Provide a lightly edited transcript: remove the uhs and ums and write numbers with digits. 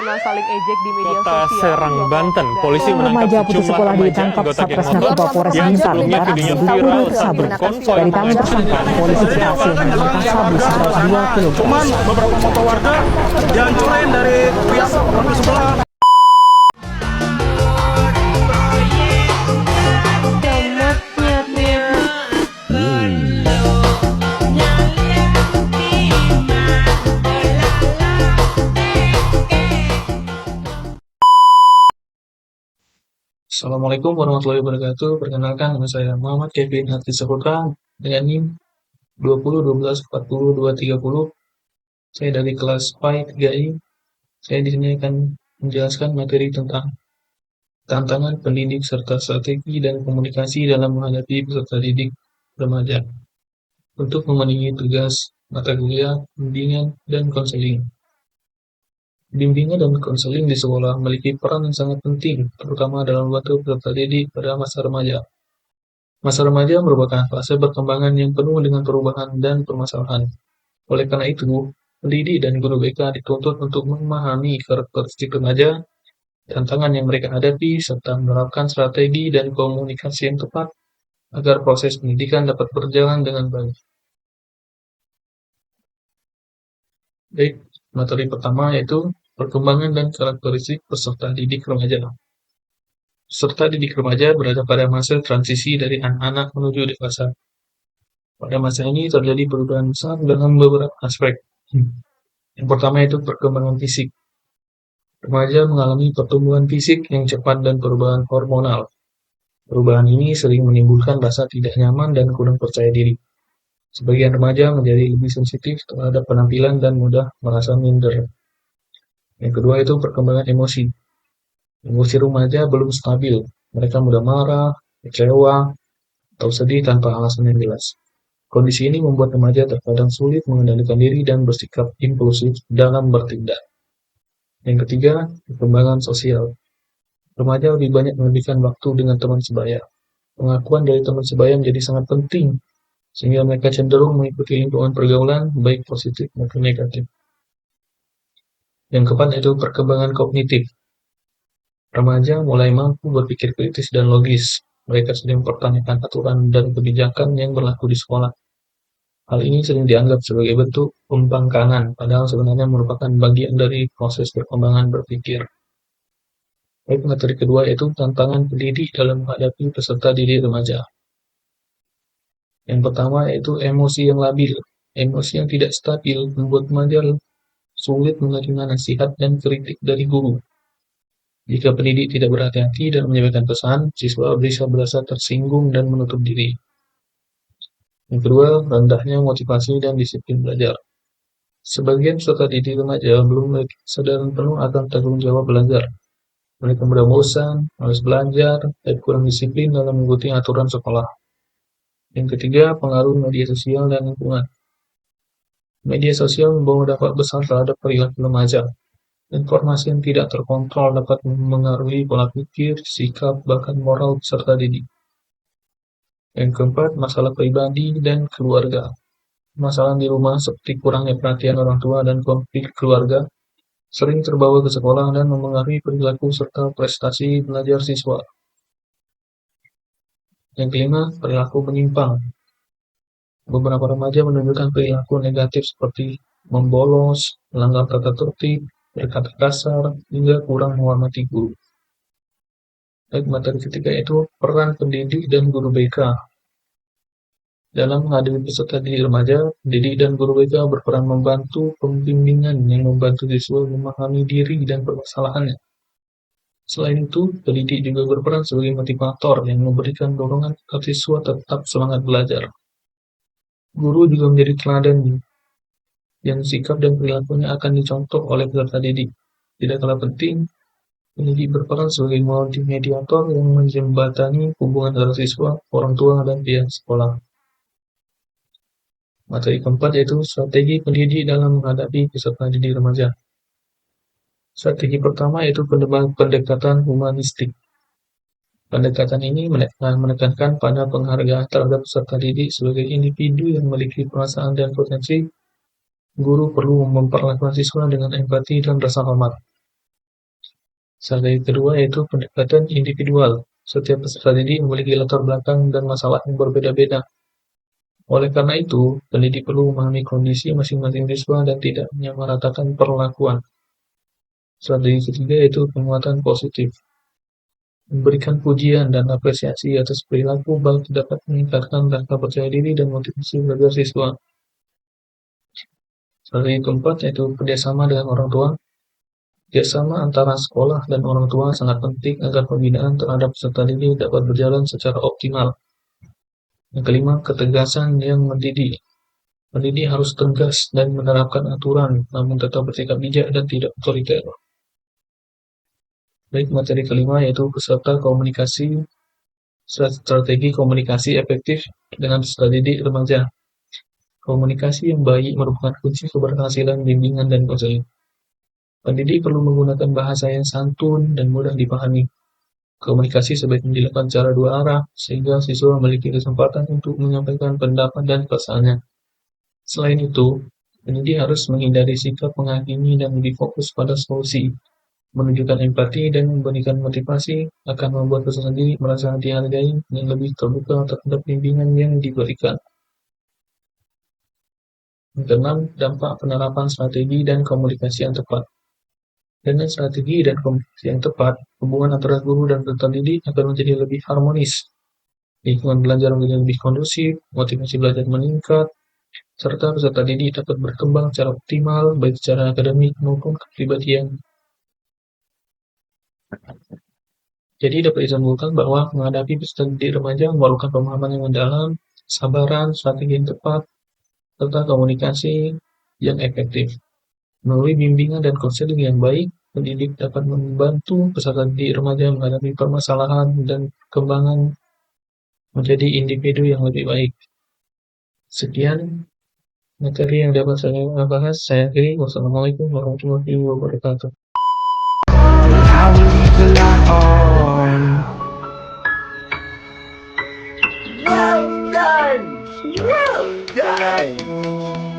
pernah saling ejek di media Kota sosial. Serang, Banten, polisi Seorang menangkap remaja putus sejumlah sekolah remaja ditangkap anggota geng Satres motor Narkoba Polres yang Blitar sebelumnya lantaran videonya kabur viral sabu. saat berkonvoy Dari tangan mengancam tersangka, polisi berhasil mengamankan sabu seberat 2 kg. Cuman beberapa motor warga dihancurin dari pihak warga sebelah. Assalamualaikum warahmatullahi wabarakatuh. Perkenalkan, nama saya Muhammad Kevin Hati Saputra dengan NIM 20 12 40 230. Saya dari kelas PAI 3I. Saya di sini akan menjelaskan materi tentang tantangan pendidik serta strategi dan komunikasi dalam menghadapi peserta didik remaja untuk memenuhi tugas mata kuliah, bimbingan, dan konseling. Bimbingan dan konseling di sekolah memiliki peran yang sangat penting, terutama dalam membantu peserta didik pada masa remaja. Masa remaja merupakan fase perkembangan yang penuh dengan perubahan dan permasalahan. Oleh karena itu, pendidik dan guru BK dituntut untuk memahami karakteristik remaja, tantangan yang mereka hadapi, serta menerapkan strategi dan komunikasi yang tepat agar proses pendidikan dapat berjalan dengan baik. Baik, materi pertama yaitu perkembangan dan karakteristik peserta didik remaja. Peserta didik remaja berada pada masa transisi dari anak-anak menuju dewasa. Pada masa ini terjadi perubahan besar dalam beberapa aspek. Yang pertama itu perkembangan fisik. Remaja mengalami pertumbuhan fisik yang cepat dan perubahan hormonal. Perubahan ini sering menimbulkan rasa tidak nyaman dan kurang percaya diri. Sebagian remaja menjadi lebih sensitif terhadap penampilan dan mudah merasa minder. Yang kedua itu perkembangan emosi. Emosi remaja belum stabil. Mereka mudah marah, kecewa, atau sedih tanpa alasan yang jelas. Kondisi ini membuat remaja terkadang sulit mengendalikan diri dan bersikap impulsif dalam bertindak. Yang ketiga, perkembangan sosial. Remaja lebih banyak menghabiskan waktu dengan teman sebaya. Pengakuan dari teman sebaya menjadi sangat penting, sehingga mereka cenderung mengikuti lingkungan pergaulan, baik positif maupun negatif. Yang keempat itu perkembangan kognitif. Remaja mulai mampu berpikir kritis dan logis. Mereka sering mempertanyakan aturan dan kebijakan yang berlaku di sekolah. Hal ini sering dianggap sebagai bentuk pembangkangan, padahal sebenarnya merupakan bagian dari proses perkembangan berpikir. Baik, materi kedua yaitu tantangan pendidik dalam menghadapi peserta didik remaja. Yang pertama yaitu emosi yang labil. Emosi yang tidak stabil membuat remaja sulit menerima nasihat dan kritik dari guru. Jika pendidik tidak berhati-hati dan menyampaikan pesan, siswa bisa merasa tersinggung dan menutup diri. Yang kedua, rendahnya motivasi dan disiplin belajar. Sebagian peserta didik remaja belum memiliki kesadaran penuh akan tanggung jawab belajar. Mereka mudah bosan, malas belajar, dan kurang disiplin dalam mengikuti aturan sekolah. Yang ketiga, pengaruh media sosial dan lingkungan. Media sosial membawa dampak besar terhadap perilaku remaja. Informasi yang tidak terkontrol dapat mengaruhi pola pikir, sikap, bahkan moral peserta didik. Yang keempat, masalah pribadi dan keluarga. Masalah di rumah seperti kurangnya perhatian orang tua dan konflik keluarga sering terbawa ke sekolah dan mempengaruhi perilaku serta prestasi belajar siswa. Yang kelima, perilaku menyimpang. Beberapa remaja menunjukkan perilaku negatif seperti membolos, melanggar tata tertib, berkata kasar, hingga kurang menghormati guru. Dan materi ketiga itu peran pendidik dan guru BK. Dalam menghadapi peserta didik remaja, pendidik dan guru BK berperan membantu pembimbingan yang membantu siswa memahami diri dan permasalahannya. Selain itu, pendidik juga berperan sebagai motivator yang memberikan dorongan agar siswa tetap semangat belajar. Guru juga menjadi teladan yang sikap dan perilakunya akan dicontoh oleh peserta didik. Tidak kalah penting, pendidik berperan sebagai mediator yang menjembatani hubungan antara siswa, orang tua, dan pihak sekolah. Materi keempat yaitu strategi pendidik dalam menghadapi peserta didik remaja. Strategi pertama yaitu pendekatan humanistik. Pendekatan ini menekankan pada penghargaan terhadap peserta didik sebagai individu yang memiliki perasaan dan potensi. Guru perlu memperlakukan siswa dengan empati dan rasa hormat. Strategi kedua yaitu pendekatan individual. Setiap peserta didik memiliki latar belakang dan masalah yang berbeda-beda. Oleh karena itu, pendidik perlu memahami kondisi masing-masing siswa dan tidak menyamaratakan perlakuan. Strategi ketiga yaitu penguatan positif. Memberikan pujian dan apresiasi atas perilaku baik dapat meningkatkan rasa percaya diri dan motivasi belajar siswa. Strategi keempat yaitu kerjasama dengan orang tua. Kerjasama antara sekolah dan orang tua sangat penting agar pembinaan terhadap peserta didik dapat berjalan secara optimal. Yang kelima, ketegasan yang mendidik. Pendidik harus tegas dan menerapkan aturan, namun tetap bersikap bijak dan tidak otoriter. Baik, materi kelima yaitu strategi komunikasi efektif dengan peserta didik remaja. Komunikasi yang baik merupakan kunci keberhasilan bimbingan dan konseling. Pendidik perlu menggunakan bahasa yang santun dan mudah dipahami. Komunikasi sebaiknya dilakukan secara dua arah, sehingga siswa memiliki kesempatan untuk menyampaikan pendapat dan perasaannya. Selain itu, pendidik harus menghindari sikap menghakimi dan lebih fokus pada solusi. Menunjukkan empati dan memberikan motivasi akan membuat peserta didik merasa dihargai dan lebih terbuka terhadap bimbingan yang diberikan. Yang keenam, dampak penerapan strategi dan komunikasi yang tepat. Dengan strategi dan komunikasi yang tepat, hubungan antara guru dan peserta didik akan menjadi lebih harmonis. Lingkungan belajar menjadi lebih kondusif, motivasi belajar meningkat, serta peserta didik dapat berkembang secara optimal baik secara akademik maupun kepribadian. Jadi dapat disimpulkan bahwa menghadapi peserta didik remaja memerlukan pemahaman yang mendalam, kesabaran, strategi yang tepat, serta komunikasi yang efektif. Melalui bimbingan dan konseling yang baik, pendidik dapat membantu peserta didik remaja menghadapi permasalahan dan perkembangan menjadi individu yang lebih baik. Sekian materi yang dapat saya bahas. Saya akhiri. Wassalamualaikum warahmatullahi wabarakatuh. I will leave the light on. Well done! Well done!